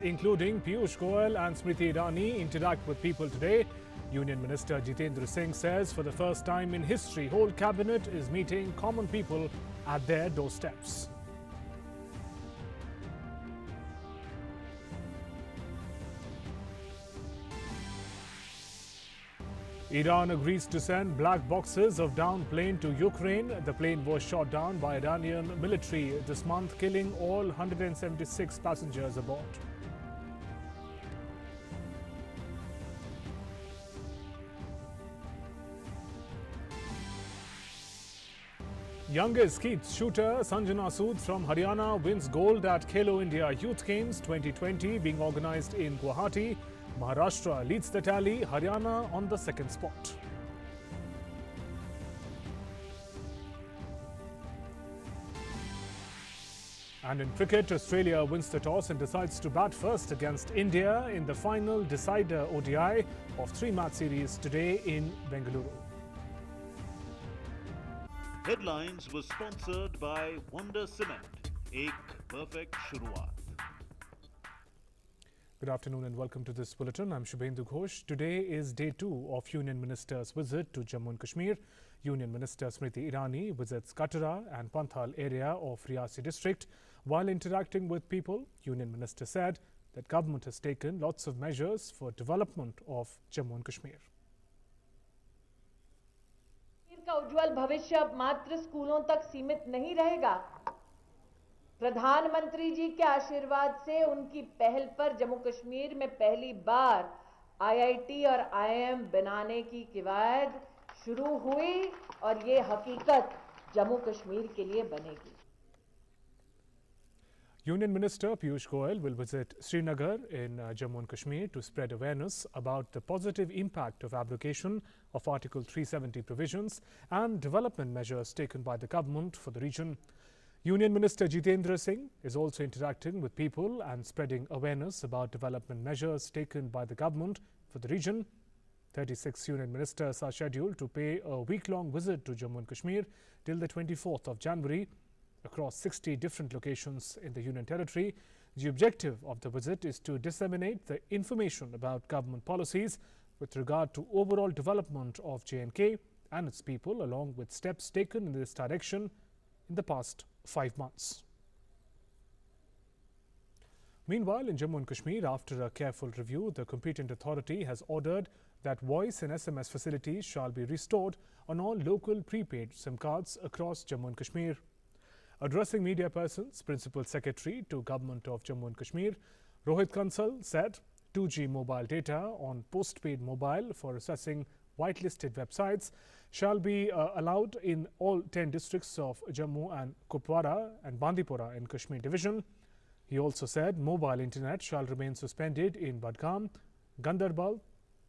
including Piyush, Goel and Smriti Irani, interact with people today. Union Minister Jitendra Singh says for the first time in history, whole cabinet is meeting common people at their doorsteps. Iran agrees to send black boxes of downed plane to Ukraine. The plane was shot down by Iranian military this month, killing all 176 passengers aboard. Youngest skeet shooter Sanjana Sood from Haryana wins gold at Khelo India Youth Games 2020 being organised in Guwahati. Maharashtra leads the tally, Haryana on the second spot. And in cricket, Australia wins the toss and decides to bat first against India in the final decider ODI of three-match series today in Bengaluru. Headlines was sponsored by Wonder Cement. Ek perfect shuruaat. Good afternoon and welcome to this bulletin. I'm Shubhendu Ghosh. Today is day 2 of Union Minister's visit to Jammu and Kashmir. Union Minister Smriti Irani visits Katara and Panthal area of Riyasi district. While interacting with people, Union Minister said that government has taken lots of measures for development of Jammu and Kashmir. का उज्जवल भविष्य अब मात्र स्कूलों तक सीमित नहीं रहेगा। प्रधानमंत्री जी के आशीर्वाद से उनकी पहल पर जम्मू कश्मीर में पहली बार आईआईटी और आईआईएम बनाने की कवायद शुरू हुई और ये हकीकत जम्मू कश्मीर के लिए बनेगी। Union Minister Piyush Goel will visit Srinagar in Jammu and Kashmir to spread awareness about the positive impact of abrogation of Article 370 provisions and development measures taken by the government for the region. Union Minister Jitendra Singh is also interacting with people and spreading awareness about development measures taken by the government for the region. 36 Union Ministers are scheduled to pay a week-long visit to Jammu and Kashmir till the 24th of January. Across 60 different locations in the Union Territory. The objective of the visit is to disseminate the information about government policies with regard to overall development of J&K and its people, along with steps taken in this direction in the past 5 months. Meanwhile, in Jammu and Kashmir, after a careful review, the competent authority has ordered that voice and SMS facilities shall be restored on all local prepaid SIM cards across Jammu and Kashmir. Addressing media persons, Principal Secretary to Government of Jammu and Kashmir, Rohit Kansal said 2G mobile data on postpaid mobile for accessing whitelisted websites shall be allowed in all 10 districts of Jammu and Kupwara and Bandipora in Kashmir division. He also said mobile internet shall remain suspended in Badgam, Gandarbal,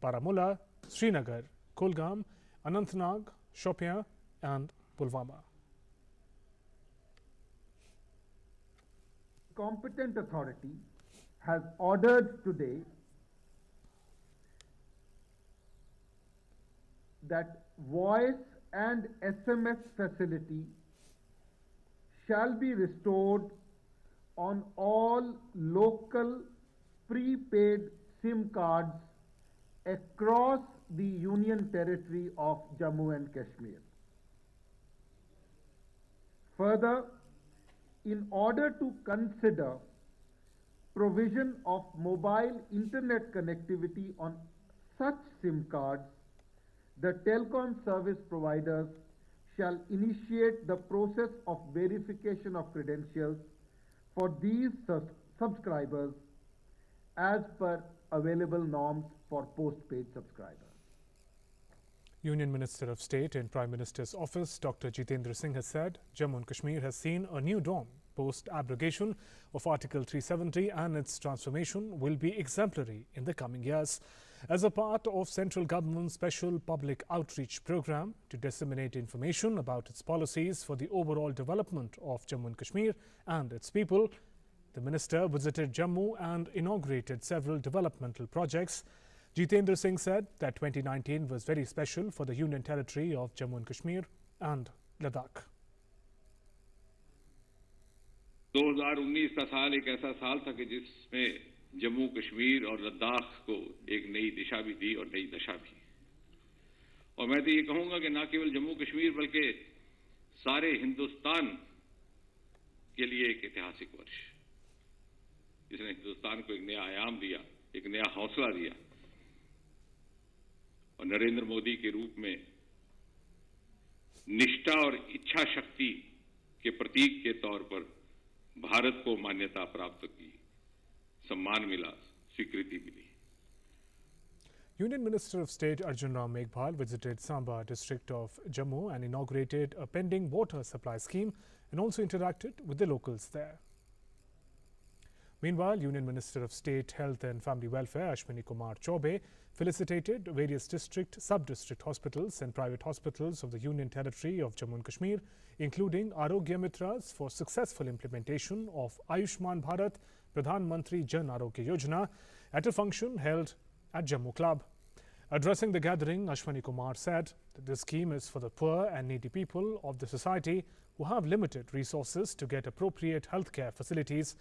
Baramulla, Srinagar, Kulgam, Anantnag, Shopian and Pulwama. Competent authority has ordered today that voice and SMS facility shall be restored on all local prepaid SIM cards across the Union Territory of Jammu and Kashmir. Further, in order to consider provision of mobile internet connectivity on such SIM cards, the telecom service providers shall initiate the process of verification of credentials for these subscribers as per available norms for postpaid subscribers. Union Minister of State in Prime Minister's office, Dr. Jitendra Singh has said Jammu and Kashmir has seen a new dawn post-abrogation of Article 370 and its transformation will be exemplary in the coming years. As a part of central government's special public outreach program to disseminate information about its policies for the overall development of Jammu and Kashmir and its people, the minister visited Jammu and inaugurated several developmental projects. Jitendra Singh said that 2019 was very special for the Union Territory of Jammu and Kashmir and Ladakh. 2019 का साल एक ऐसा साल था कि जिसमें जम्मू कश्मीर और लद्दाख को एक नई दिशा भी दी और नई दशा भी। और मैं तो ये कहूंगा कि न केवल जम्मू कश्मीर बल्कि सारे हिंदुस्तान के लिए एक ऐतिहासिक वर्ष, जिसने हिंदुस्तान को एक नया आयाम दिया, एक नया हौसला दिया और नरेंद्र मोदी के रूप में निष्ठा और इच्छा शक्ति के प्रतीक के तौर पर भारत को मान्यता प्राप्त की, सम्मान मिला, स्वीकृति मिली। Union Minister of State Arjun Ram Meghwal visited Samba district of Jammu and inaugurated a pending water supply scheme and also interacted with the locals there. Meanwhile, Union Minister of State Health and Family Welfare Ashwini Kumar Choube felicitated various district, sub-district hospitals and private hospitals of the Union Territory of Jammu and Kashmir, including Arogya Mitras, for successful implementation of Ayushman Bharat Pradhan Mantri Jan Arogya Yojana at a function held at Jammu Club. Addressing the gathering, Ashwini Kumar said that this scheme is for the poor and needy people of the society who have limited resources to get appropriate healthcare facilities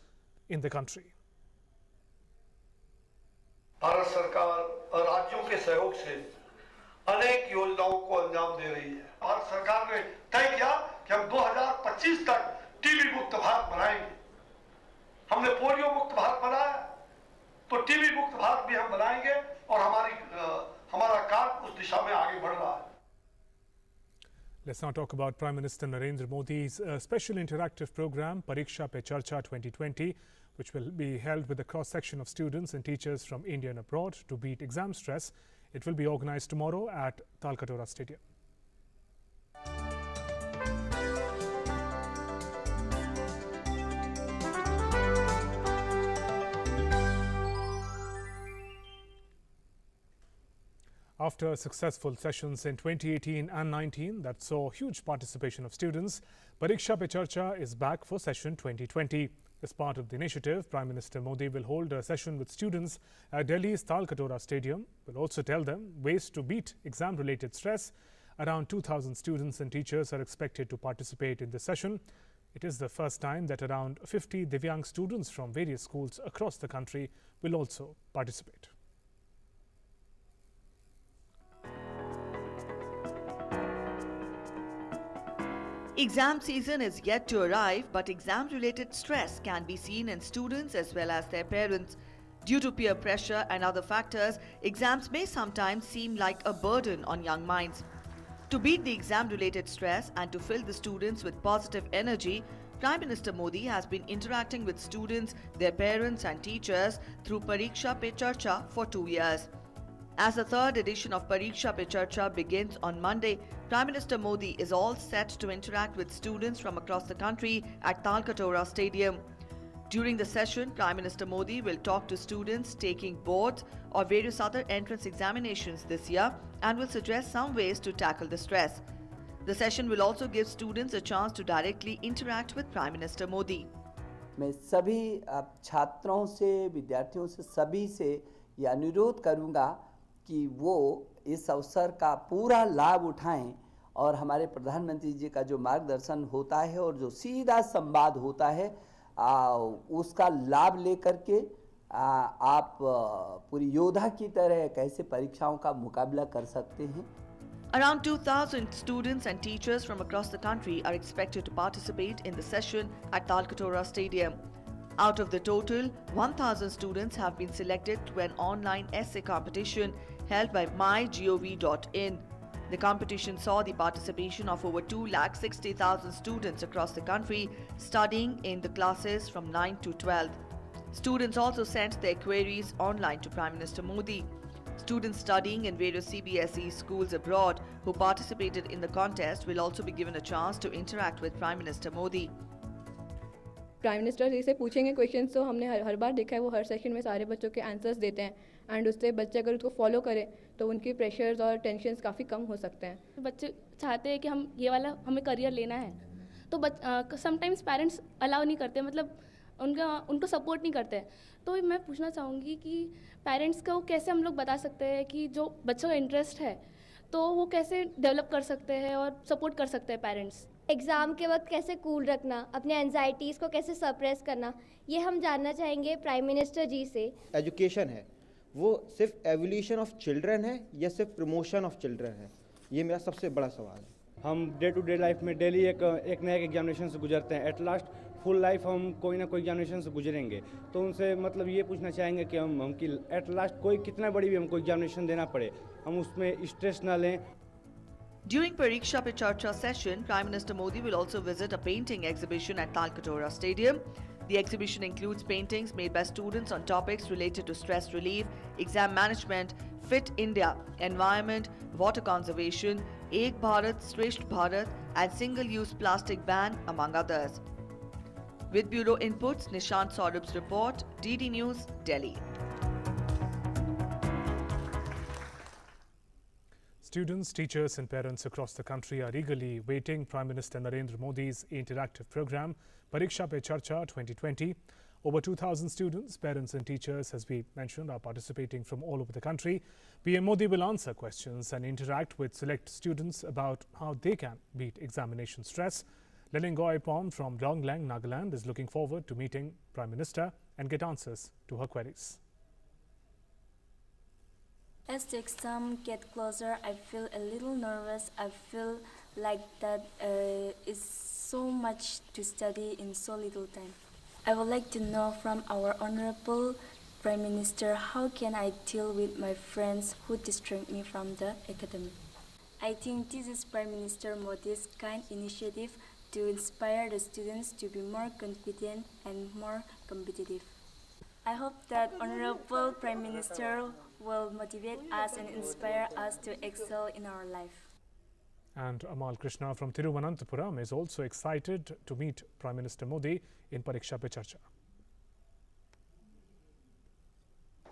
in the country. Bharat सरकार और राज्यों के सहयोग से अनेक योजनाओं को अंजाम दे रही है। भारत सरकार ने तय किया कि हम 2025 तक टीबी मुक्त भारत बनाएंगे। हमने पोलियो मुक्त भारत बनाया, तो टीबी मुक्त भारत भी हम बनाएंगे और हमारा कार्य उस दिशा में आगे बढ़ रहा है। Let's now talk about Prime Minister Narendra Modi's special interactive program Pariksha Pe Charcha 2020, which will be held with a cross-section of students and teachers from India and abroad to beat exam stress. It will be organized tomorrow at Talkatora Stadium. After successful sessions in 2018 and 19 that saw huge participation of students, Pariksha Pe Charcha is back for session 2020. As part of the initiative, Prime Minister Modi will hold a session with students at Delhi's Talkatora Stadium. Will also tell them ways to beat exam-related stress. Around 2,000 students and teachers are expected to participate in this session. It is the first time that around 50 Divyang students from various schools across the country will also participate. Exam season is yet to arrive, but exam-related stress can be seen in students as well as their parents. Due to peer pressure and other factors, exams may sometimes seem like a burden on young minds. To beat the exam-related stress and to fill the students with positive energy, Prime Minister Modi has been interacting with students, their parents and teachers through Pariksha Pe Charcha for 2 years. As the third edition of Pariksha Pe Charcha begins on Monday, Prime Minister Modi is all set to interact with students from across the country at Talkatora Stadium. During the session, Prime Minister Modi will talk to students taking boards or various other entrance examinations this year and will suggest some ways to tackle the stress. The session will also give students a chance to directly interact with Prime Minister Modi. मैं सभी छात्रों से, विद्यार्थियों से, सभी से ये अनुरोध करूँगा कि वो इस अवसर का पूरा लाभ उठाएं और हमारे प्रधानमंत्री जी का जो मार्गदर्शन होता है और जो सीधा संवाद होता है उसका लाभ लेकर के आप पूरी योद्धा की तरह कैसे परीक्षाओं का मुकाबला कर सकते हैं. Around 2,000 students and teachers from across the country are expected to participate in the session at Talkatora Stadium. Out of the total, 1,000 students have been selected to an online essay competition held by mygov.in. The competition saw the participation of over 2,60,000 students across the country studying in the classes from 9 to 12. Students also sent their queries online to Prime Minister Modi. Students studying in various CBSE schools abroad who participated in the contest will also be given a chance to interact with Prime Minister Modi. Prime minister ji से पूछेंगे questions, तो हमने हर बार देखा है वो हर session में सारे बच्चों के आंसर्स देते हैं एंड उससे बच्चे अगर उसको फॉलो करें तो उनकी प्रेशर्स और टेंशन्स काफ़ी कम हो सकते हैं. बच्चे चाहते हैं कि हम ये वाला हमें करियर लेना है, तो समटाइम्स पेरेंट्स अलाउ नहीं करते, मतलब उनको सपोर्ट नहीं करते. तो मैं पूछना चाहूँगी कि पेरेंट्स को कैसे हम लोग बता सकते हैं कि जो बच्चों का इंटरेस्ट है तो वो कैसे डेवलप कर सकते हैं और सपोर्ट कर सकते हैं पेरेंट्स. एग्ज़ाम के वक्त कैसे कूल रखना, अपने एंजाइटीज़ को कैसे सप्रेस करना, ये हम जानना चाहेंगे प्राइम मिनिस्टर जी से। एजुकेशन है वो सिर्फ एवोल्यूशन ऑफ चिल्ड्रन है या सिर्फ प्रमोशन ऑफ चिल्ड्रन है, ये मेरा सबसे बड़ा सवाल है। हम डे टू डे लाइफ में डेली एक नया एग्जामिनेशन से गुजरते हैं, एट लास्ट फुल लाइफ हम कोई ना कोई एग्जामिनेशन से गुजरेंगे, तो उनसे मतलब ये पूछना चाहेंगे कि हम कि एट लास्ट कोई कितना बड़ी भी हमको एग्जामिनेशन देना पड़े हम उसमें स्ट्रेस ना लें। During Pariksha Pe Charcha session, Prime Minister Modi will also visit a painting exhibition at Talkatora Stadium. The exhibition includes paintings made by students on topics related to stress relief, exam management, Fit India, environment, water conservation, Ek Bharat, Shresth Bharat and single-use plastic ban, among others. With Bureau Inputs, Nishant Saurabh's report, DD News, Delhi. Students, teachers and parents across the country are eagerly waiting Prime Minister Narendra Modi's interactive program, Pariksha Pe Charcha 2020. Over 2,000 students, parents and teachers, as we mentioned, are participating from all over the country. PM Modi will answer questions and interact with select students about how they can beat examination stress. Lelingoi Pom from Longlang, Nagaland is looking forward to meeting Prime Minister and get answers to her queries. As the exam gets closer, I feel a little nervous. I feel like that is so much to study in so little time. I would like to know from our Honorable Prime Minister, how can I deal with my friends who distract me from the academy? I think this is Prime Minister Modi's kind initiative to inspire the students to be more confident and more competitive. I hope that Honorable Prime Minister will motivate us and inspire us to excel in our life. And Amal Krishna from Thiruvananthapuram is also excited to meet Prime Minister Modi in Pariksha Pe Charcha.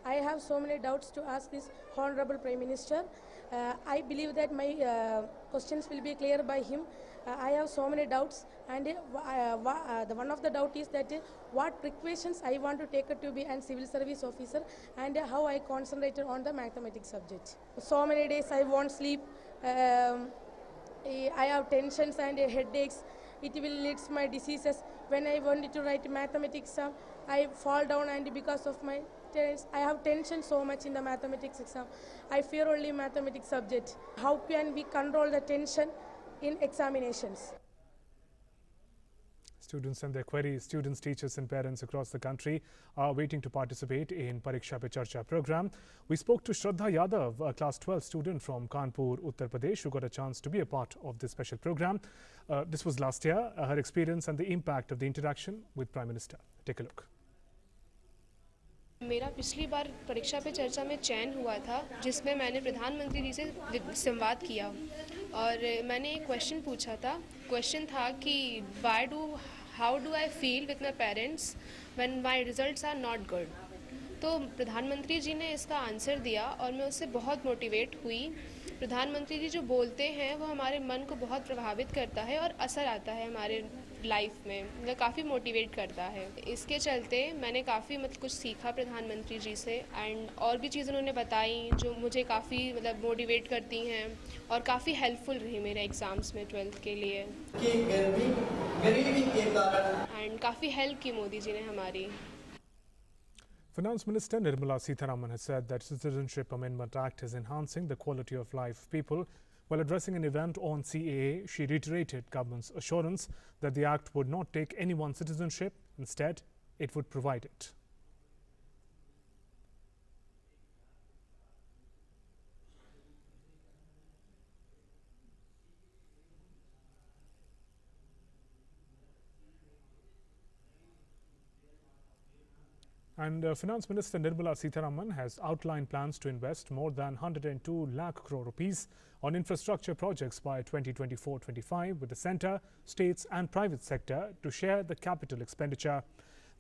I have so many doubts to ask this Honorable Prime Minister. I believe that my questions will be clear by him. I have so many doubts, and the one of the doubt is that what precautions I want to take to be a civil service officer, and how I concentrated on the mathematics subject. So many days I won't sleep. I have tensions and headaches. It will lead to my diseases. When I wanted to write mathematics exam, I fall down, and because of my I have tension so much in the mathematics exam. I fear only mathematics subject. How can we control the tension in examinations? Students and their queries, students, teachers and parents across the country are waiting to participate in Pariksha Pe Charcha program. We spoke to Shraddha Yadav, a class 12 student from Kanpur, Uttar Pradesh, who got a chance to be a part of this special program. This was last year. Her experience and the impact of the interaction with Prime Minister. Take a look. मेरा पिछली बार परीक्षा पे चर्चा में चयन हुआ था, जिसमें मैंने प्रधानमंत्री जी से संवाद किया और मैंने एक क्वेश्चन पूछा था। क्वेश्चन था कि how do I feel with my parents when my results are not good. तो प्रधानमंत्री जी ने इसका आंसर दिया और मैं उससे बहुत मोटिवेट हुई। प्रधानमंत्री जी जो बोलते हैं वो हमारे मन को बहुत प्रभावित करता है और असर आता है हमारे लाइफ में, मतलब काफ़ी मोटिवेट करता है। इसके चलते मैंने काफ़ी कुछ सीखा प्रधानमंत्री जी से, एंड और भी चीज़ें उन्होंने बताई जो मुझे काफ़ी मोटिवेट करती हैं और काफ़ी हेल्पफुल रही मेरे एग्ज़ाम्स में 12th के लिए। एंड काफ़ी हेल्प की मोदी जी ने हमारी। Finance Minister Nirmala Sitharaman has said that Citizenship Amendment Act is enhancing the quality of life of people. While addressing an event on CAA, she reiterated government's assurance that the act would not take anyone's citizenship. Instead, it would provide it. And Finance Minister Nirmala Sitharaman has outlined plans to invest more than 102 lakh crore rupees on infrastructure projects by 2024-25 with the centre, states and private sector to share the capital expenditure.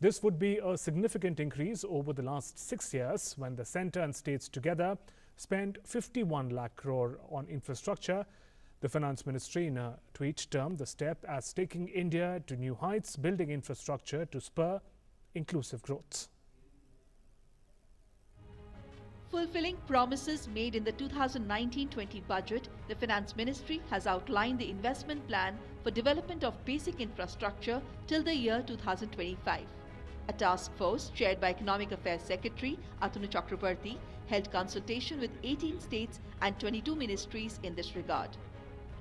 This would be a significant increase over the last 6 years when the centre and states together spent 51 lakh crore on infrastructure. The Finance Ministry in a tweet termed the step as taking India to new heights, building infrastructure to spur inclusive growth. Fulfilling promises made in the 2019-20 budget, the Finance Ministry has outlined the investment plan for development of basic infrastructure till the year 2025. A task force chaired by Economic Affairs Secretary Atanu Chakrabarti held consultation with 18 states and 22 ministries in this regard.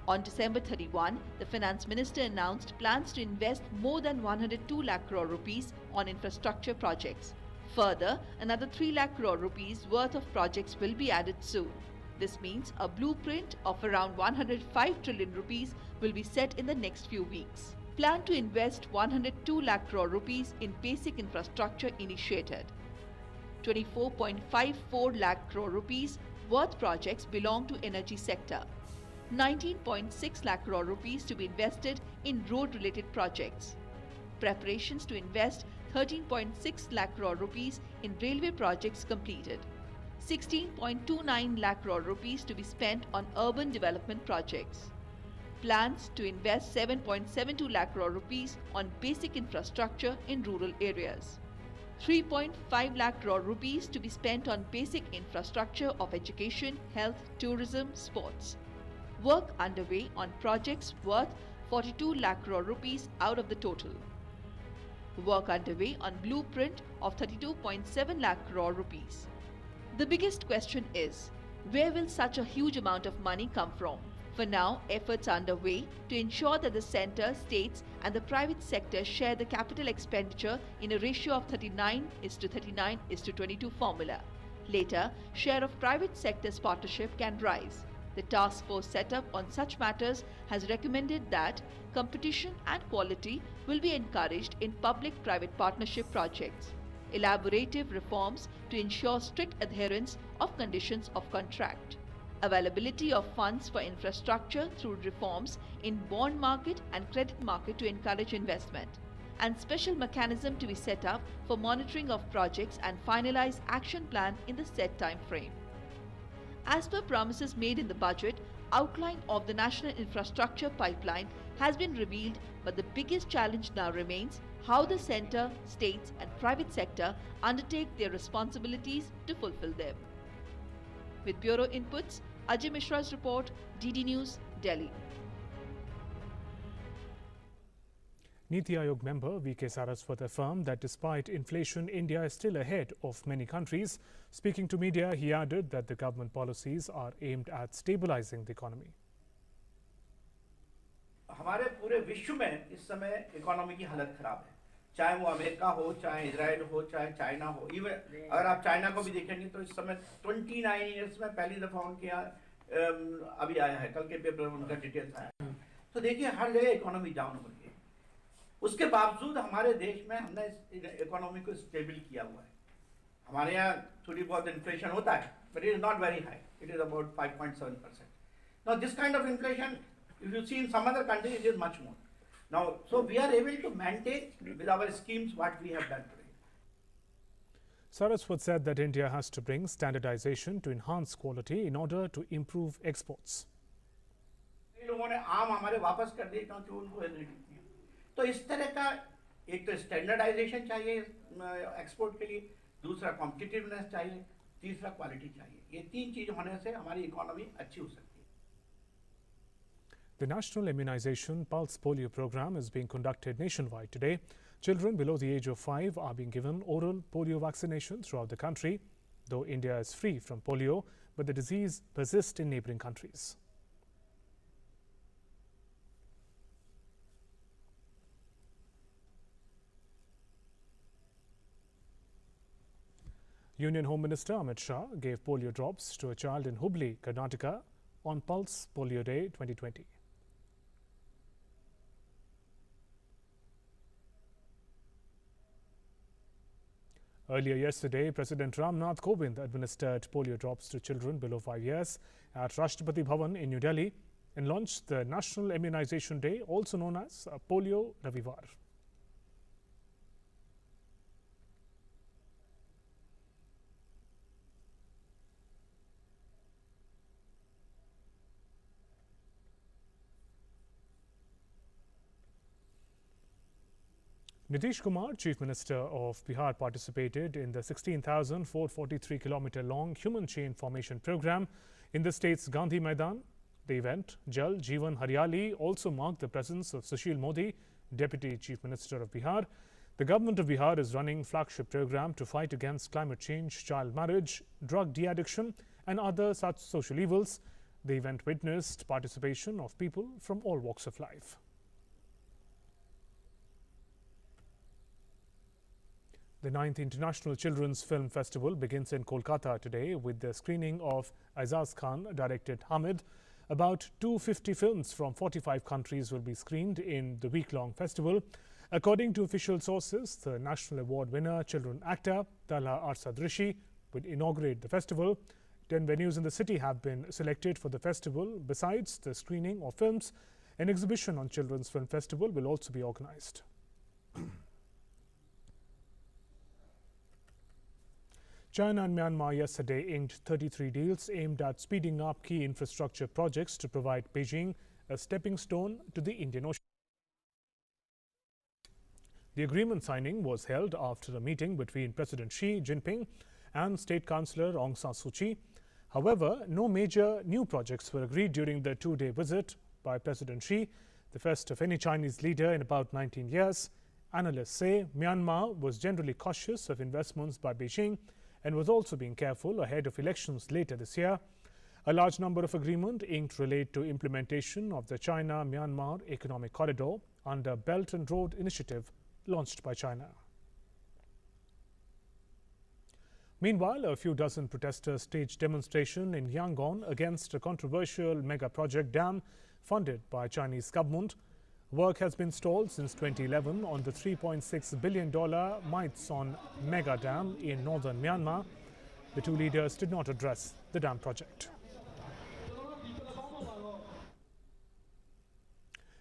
On December 31, the Finance Minister announced plans to invest more than 102 lakh crore rupees on infrastructure projects. Further, another 3 lakh crore rupees worth of projects will be added soon. This means a blueprint of around 105 trillion rupees will be set in the next few weeks. Plan to invest 102 lakh crore rupees in basic infrastructure initiated. 24.54 lakh crore rupees worth projects belong to energy sector. 19.6 lakh crore rupees to be invested in road-related projects. Preparations to invest 13.6 lakh crore rupees in railway projects completed. 16.29 lakh crore rupees to be spent on urban development projects. Plans to invest 7.72 lakh crore rupees on basic infrastructure in rural areas. 3.5 lakh crore rupees to be spent on basic infrastructure of education, health, tourism, sports. Work underway on projects worth 42 lakh crore rupees out of the total. Work underway on blueprint of 32.7 lakh crore rupees. The biggest question is, where will such a huge amount of money come from? For now, efforts are underway to ensure that the centre, states and the private sector share the capital expenditure in a ratio of 39:39:22 formula. Later, share of private sector's partnership can rise. The task force set up on such matters has recommended that competition and quality will be encouraged in public-private partnership projects. Elaborative reforms to ensure strict adherence of conditions of contract. Availability of funds for infrastructure through reforms in bond market and credit market to encourage investment. And special mechanism to be set up for monitoring of projects and finalize action plan in the set time frame. As per promises made in the budget, outline of the national infrastructure pipeline has been revealed, but the biggest challenge now remains how the centre, states and private sector undertake their responsibilities to fulfill them. With Bureau Inputs, Ajay Mishra's report, DD News, Delhi. Niti Aayog member V.K. Saraswat affirmed that despite inflation, India is still ahead of many countries. Speaking to media, he added that the government policies are aimed at stabilizing the economy. हमारे पूरे विश्व में इस समय economy की हालत खराब है, चाहे वो अमेरिका हो, चाहे इजराइल हो, चाहे चाइना हो। इवन अगर आप चाइना को भी देखेंगे तो इस समय 29 ईयर्स में पहली दफा उनके यहाँ अभी आया है, कल के पेपर में उनका डिटेल्स आया। तो देखिए हर जगह इकोनॉमी डाउन हो रही है। उसके बावजूद हमारे देश में हमने इकोनॉमी को स्टेबल किया हुआ है। हमारे यहाँ थोड़ी बहुत इन्फ्लेशन होता है, but it is not very high. It is about 5.7%. Now this kind of inflation, if you see in some other countries, it is much more. Now, so we are able to maintain with our schemes what we have done today. Saraswat said that India has to bring standardization to enhance quality in order to improve exports. लोगों ने आम हमारे वापस कर दिए क्योंकि उनको तो इस तरह का एक तो स्टैंडर्डाइजेशन चाहिए एक्सपोर्ट के लिए, दूसरा कॉम्पिटिटिवनेस चाहिए, तीसरा क्वालिटी चाहिए। ये तीन चीज होने से हमारी इकोनॉमी अच्छी हो सकती है। The National Immunization Pulse Polio program is being conducted nationwide today. Children below the age of 5 are being given oral polio vaccination throughout the country. Though India is free from polio, but the disease persists in neighbouring countries. Union Home Minister Amit Shah gave polio drops to a child in Hubli, Karnataka on Pulse Polio Day 2020. Earlier yesterday, President Ramnath Kovind administered polio drops to children below 5 years at Rashtrapati Bhavan in New Delhi and launched the National Immunization Day, also known as Polio Ravivar. Nitish Kumar, Chief Minister of Bihar, participated in the 16,443 kilometer long human chain formation program in the state's Gandhi Maidan. The event, Jal Jeevan Haryali, also marked the presence of Sushil Modi, Deputy Chief Minister of Bihar. The government of Bihar is running flagship program to fight against climate change, child marriage, drug de-addiction and other such social evils. The event witnessed participation of people from all walks of life. The 9th International Children's Film Festival begins in Kolkata today with the screening of Aizaz Khan directed Hamid. About 250 films from 45 countries will be screened in the week-long festival. According to official sources, the National Award winner, children actor Talha Arsad Rishi, will inaugurate the festival. 10 venues in the city have been selected for the festival. Besides the screening of films, an exhibition on Children's Film Festival will also be organized. China and Myanmar yesterday inked 33 deals aimed at speeding up key infrastructure projects to provide Beijing a stepping stone to the Indian Ocean. The agreement signing was held after a meeting between President Xi Jinping and State Councillor Aung San Suu Kyi. However, no major new projects were agreed during the two-day visit by President Xi, the first of any Chinese leader in about 19 years. Analysts say Myanmar was generally cautious of investments by Beijing and was also being careful ahead of elections later this year. A large number of agreements inked relate to implementation of the China-Myanmar Economic Corridor under Belt and Road Initiative launched by China. Meanwhile, a few dozen protesters staged demonstration in Yangon against a controversial mega project dam funded by Chinese government. Work has been stalled since 2011 on the $3.6 billion Maitson mega dam in northern Myanmar. The two leaders did not address the dam project.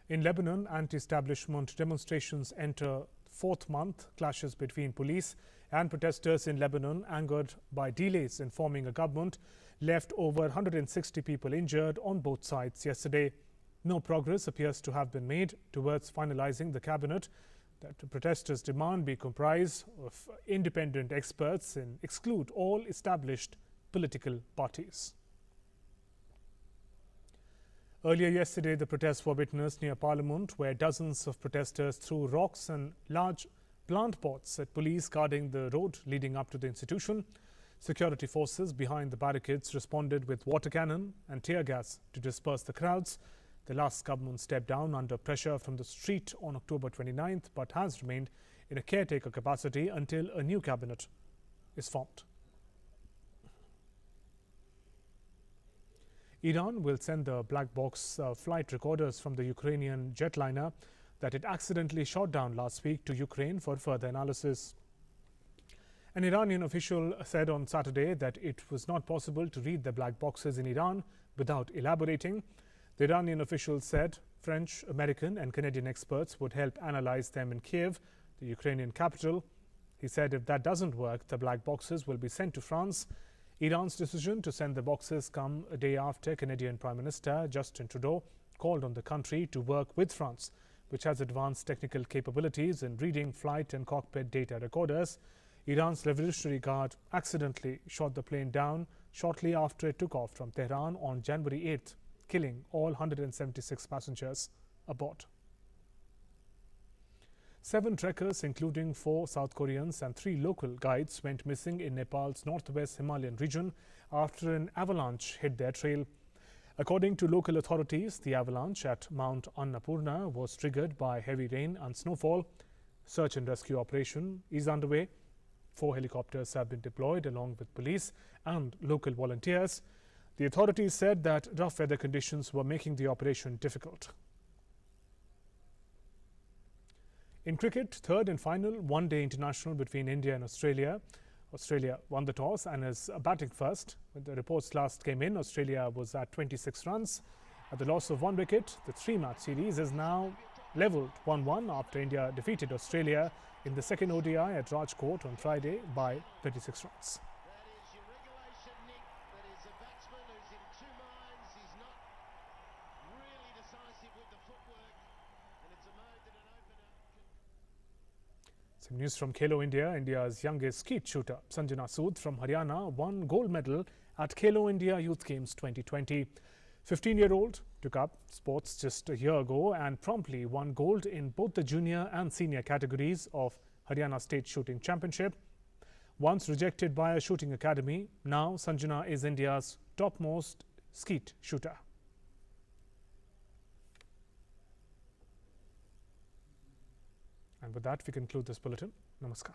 In Lebanon, anti-establishment demonstrations enter fourth month. Clashes between police and protesters in Lebanon, angered by delays in forming a government, left over 160 people injured on both sides yesterday. No progress appears to have been made towards finalizing the cabinet that the protesters demand be comprised of independent experts and exclude all established political parties. Earlier yesterday, the protests were witnessed near Parliament, where dozens of protesters threw rocks and large plant pots at police guarding the road leading up to the institution. Security forces behind the barricades responded with water cannon and tear gas to disperse the crowds. The last government stepped down under pressure from the street on October 29th, but has remained in a caretaker capacity until a new cabinet is formed. Iran will send the black box flight recorders from the Ukrainian jetliner that it accidentally shot down last week to Ukraine for further analysis. An Iranian official said on Saturday that it was not possible to read the black boxes in Iran without elaborating. The Iranian official said French, American and Canadian experts would help analyze them in Kiev, the Ukrainian capital. He said if that doesn't work, the black boxes will be sent to France. Iran's decision to send the boxes come a day after Canadian Prime Minister Justin Trudeau called on the country to work with France, which has advanced technical capabilities in reading flight and cockpit data recorders. Iran's Revolutionary Guard accidentally shot the plane down shortly after it took off from Tehran on January 8th, killing all 176 passengers aboard. 7 trekkers, including 4 South Koreans and 3 local guides, went missing in Nepal's northwest Himalayan region after an avalanche hit their trail. According to local authorities, the avalanche at Mount Annapurna was triggered by heavy rain and snowfall. Search and rescue operation is underway. 4 helicopters have been deployed along with police and local volunteers. The authorities said that rough weather conditions were making the operation difficult. In cricket, third and final one-day international between India and Australia. Australia won the toss and is batting first. When the reports last came in, Australia was at 26 runs. At the loss of 1 wicket, the 3-match series is now levelled 1-1 after India defeated Australia in the second ODI at Rajkot on Friday by 36 runs. Some news from Khelo India. India's youngest skeet shooter, Sanjana Sood from Haryana, won gold medal at Khelo India Youth Games 2020. 15-year-old took up sports just a year ago and promptly won gold in both the junior and senior categories of Haryana State Shooting Championship. Once rejected by a shooting academy, now Sanjana is India's topmost skeet shooter. And with that, we conclude this bulletin. Namaskar.